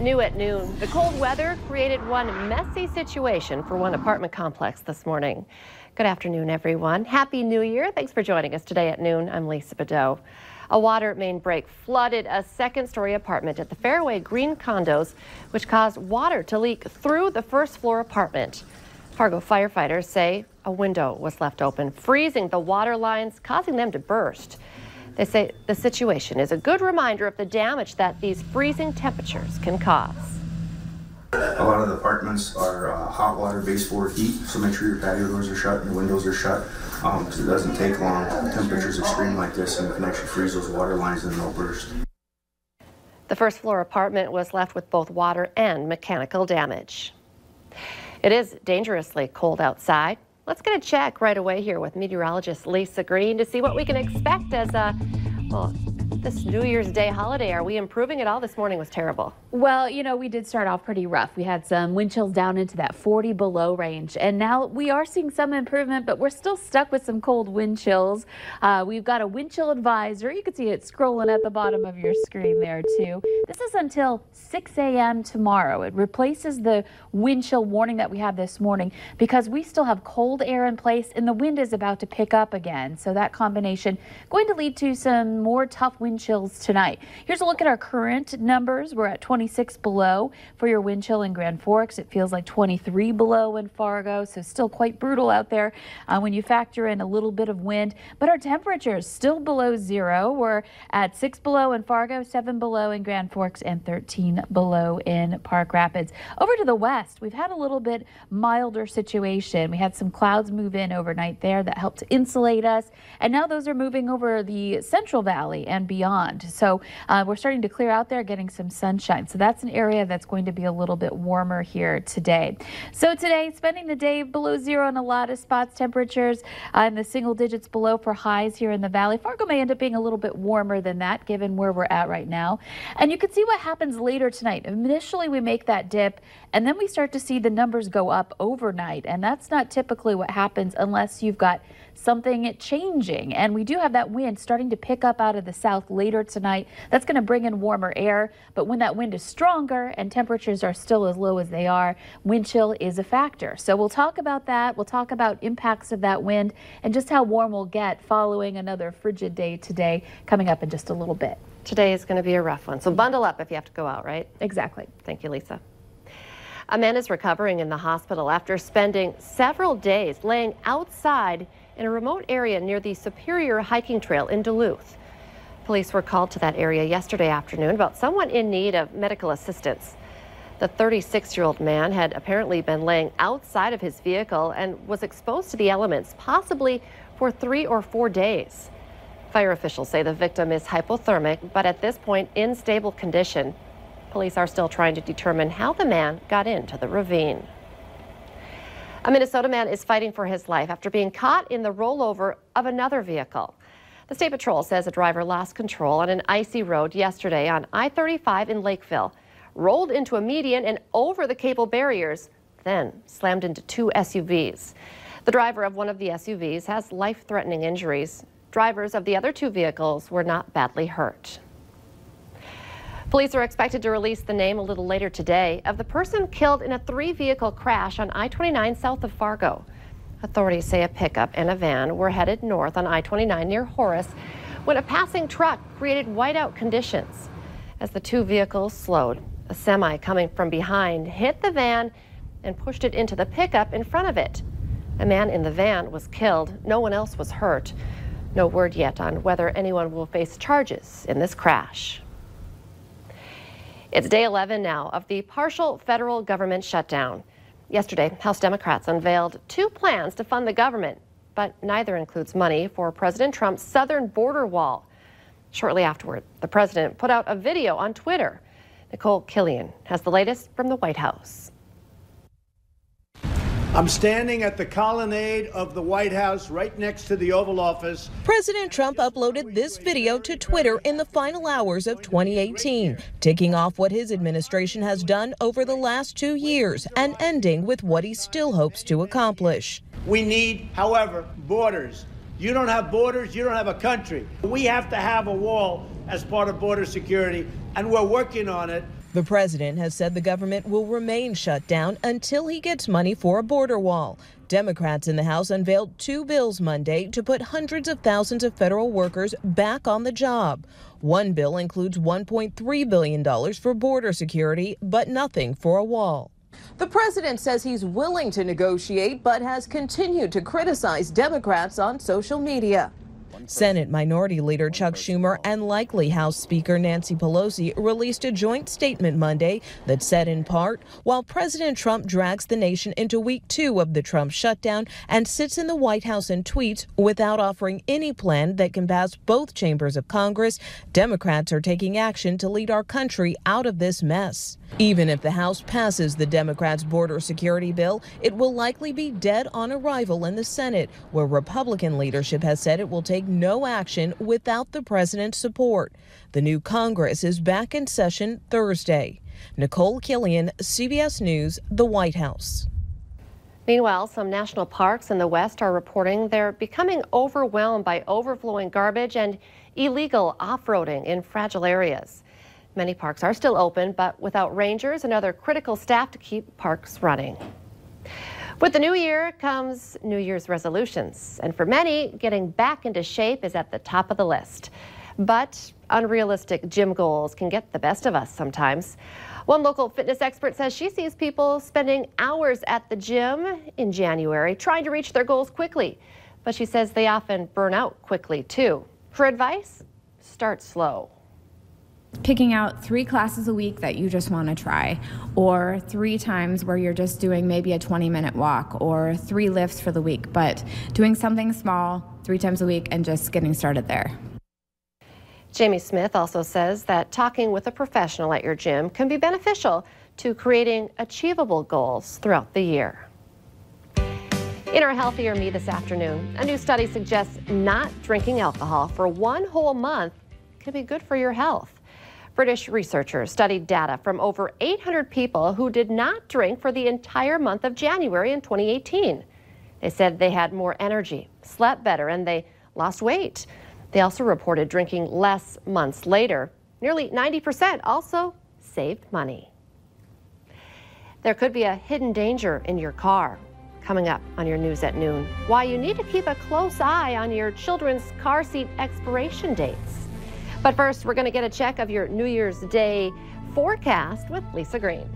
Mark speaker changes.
Speaker 1: New at noon, the cold weather created one messy situation for one apartment complex this morning. Good afternoon, everyone. Happy New Year. Thanks for joining us today at noon. I'm Lisa Badeau. A water main break flooded a second-story apartment at the Fairway Green condos, which caused water to leak through the first-floor apartment. Fargo firefighters say a window was left open, freezing the water lines, causing them to burst. They say the situation is a good reminder of the damage that these freezing temperatures can cause.
Speaker 2: A lot of the apartments are hot water baseboard heat, so make sure your patio doors are shut and your windows are shut because it doesn't take long. Temperatures extreme like this and it can actually freeze those water lines and they'll burst.
Speaker 1: The first floor apartment was left with both water and mechanical damage. It is dangerously cold outside. Let's get a check right away here with meteorologist Lisa Green to see what we can expect as this New Year's Day holiday. Are we improving at all? This morning was terrible.
Speaker 3: Well, you know, we did start off pretty rough. We had some wind chills down into that 40 below range, and now we are seeing some improvement, but we're still stuck with some cold wind chills. We've got a wind chill advisor. You can see it scrolling at the bottom of your screen there too. This is until 6 a.m. tomorrow. It replaces the wind chill warning that we had this morning because we still have cold air in place and the wind is about to pick up again. So that combination going to lead to some more tough wind chills tonight. Here's a look at our current numbers. We're at 26 below for your wind chill in Grand Forks. It feels like 23 below in Fargo, so still quite brutal out there when you factor in a little bit of wind. But our temperatures still below zero. We're at 6 below in Fargo, 7 below in Grand Forks, and 13 below in Park Rapids. Over to the west, we've had a little bit milder situation. We had some clouds move in overnight there that helped to insulate us, and now those are moving over the Central Valley and beyond. So we're starting to clear out there, getting some sunshine. So that's an area that's going to be a little bit warmer here today. So today, spending the day below zero in a lot of spots, temperatures in the single digits below for highs here in the valley. Fargo may end up being a little bit warmer than that, given where we're at right now. And you can see what happens later tonight. Initially, we make that dip, and then we start to see the numbers go up overnight. And that's not typically what happens unless you've got something changing. And we do have that wind starting to pick up out of the south later tonight. That's going to bring in warmer air. But when that wind is stronger and temperatures are still as low as they are, wind chill is a factor. So we'll talk about that. We'll talk about impacts of that wind and just how warm we'll get following another frigid day today coming up in just a little bit.
Speaker 1: Today is going to be a rough one. So bundle up if you have to go out, right?
Speaker 3: Exactly.
Speaker 1: Thank you, Lisa. A man is recovering in the hospital after spending several days laying outside in a remote area near the Superior hiking trail in Duluth. Police were called to that area yesterday afternoon about someone in need of medical assistance. The 36-year-old man had apparently been laying outside of his vehicle and was exposed to the elements, possibly for 3 or 4 days. Fire officials say the victim is hypothermic, but at this point in stable condition. Police are still trying to determine how the man got into the ravine. A Minnesota man is fighting for his life after being caught in the rollover of another vehicle. The State Patrol says a driver lost control on an icy road yesterday on I-35 in Lakeville, rolled into a median and over the cable barriers, then slammed into 2 SUVs. The driver of one of the SUVs has life-threatening injuries. Drivers of the other 2 vehicles were not badly hurt. Police are expected to release the name a little later today of the person killed in a 3-vehicle crash on I-29 south of Fargo. Authorities say a pickup and a van were headed north on I-29 near Horace when a passing truck created whiteout conditions. As the 2 vehicles slowed, a semi coming from behind hit the van and pushed it into the pickup in front of it. A man in the van was killed. No one else was hurt. No word yet on whether anyone will face charges in this crash. It's day 11 now of the partial federal government shutdown. Yesterday, House Democrats unveiled 2 plans to fund the government, but neither includes money for President Trump's southern border wall. Shortly afterward, the president put out a video on Twitter. Nicole Killian has the latest from the White House.
Speaker 4: I'm standing at the colonnade of the White House right next to the Oval Office.
Speaker 5: President Trump uploaded this video to Twitter in the final hours of 2018, ticking off what his administration has done over the last 2 years and ending with what he still hopes to accomplish.
Speaker 4: We need, however, borders. You don't have borders, you don't have a country. We have to have a wall as part of border security, and we're working on it.
Speaker 5: The president has said the government will remain shut down until he gets money for a border wall. Democrats in the House unveiled 2 bills Monday to put hundreds of thousands of federal workers back on the job. One bill includes $1.3 billion for border security, but nothing for a wall. The president says he's willing to negotiate, but has continued to criticize Democrats on social media. Senate Minority Leader Chuck Schumer and likely House Speaker Nancy Pelosi released a joint statement Monday that said in part, while President Trump drags the nation into week 2 of the Trump shutdown and sits in the White House and tweets without offering any plan that can pass both chambers of Congress, Democrats are taking action to lead our country out of this mess. Even if the House passes the Democrats' border security bill, it will likely be dead on arrival in the Senate, where Republican leadership has said it will take no action without the president's support. The new Congress is back in session Thursday. Nicole Killian, CBS News, the White House.
Speaker 1: Meanwhile, some national parks in the West are reporting they're becoming overwhelmed by overflowing garbage and illegal off-roading in fragile areas. Many parks are still open, but without rangers and other critical staff to keep parks running. With the new year comes New Year's resolutions, and for many, getting back into shape is at the top of the list. But unrealistic gym goals can get the best of us sometimes. One local fitness expert says she sees people spending hours at the gym in January trying to reach their goals quickly, but she says they often burn out quickly too. Her advice? Start slow.
Speaker 6: Picking out 3 classes a week that you just want to try, or 3 times where you're just doing maybe a 20-minute walk, or 3 lifts for the week, but doing something small 3 times a week and just getting started there.
Speaker 1: Jamie Smith also says that talking with a professional at your gym can be beneficial to creating achievable goals throughout the year. In our Healthier Me this afternoon, a new study suggests not drinking alcohol for 1 whole month can be good for your health. British researchers studied data from over 800 people who did not drink for the entire month of January in 2018. They said they had more energy, slept better, and they lost weight. They also reported drinking less months later. Nearly 90% also saved money. There could be a hidden danger in your car. Coming up on your News at Noon, why you need to keep a close eye on your children's car seat expiration dates. But first, we're going to get a check of your New Year's Day forecast with Lisa Green.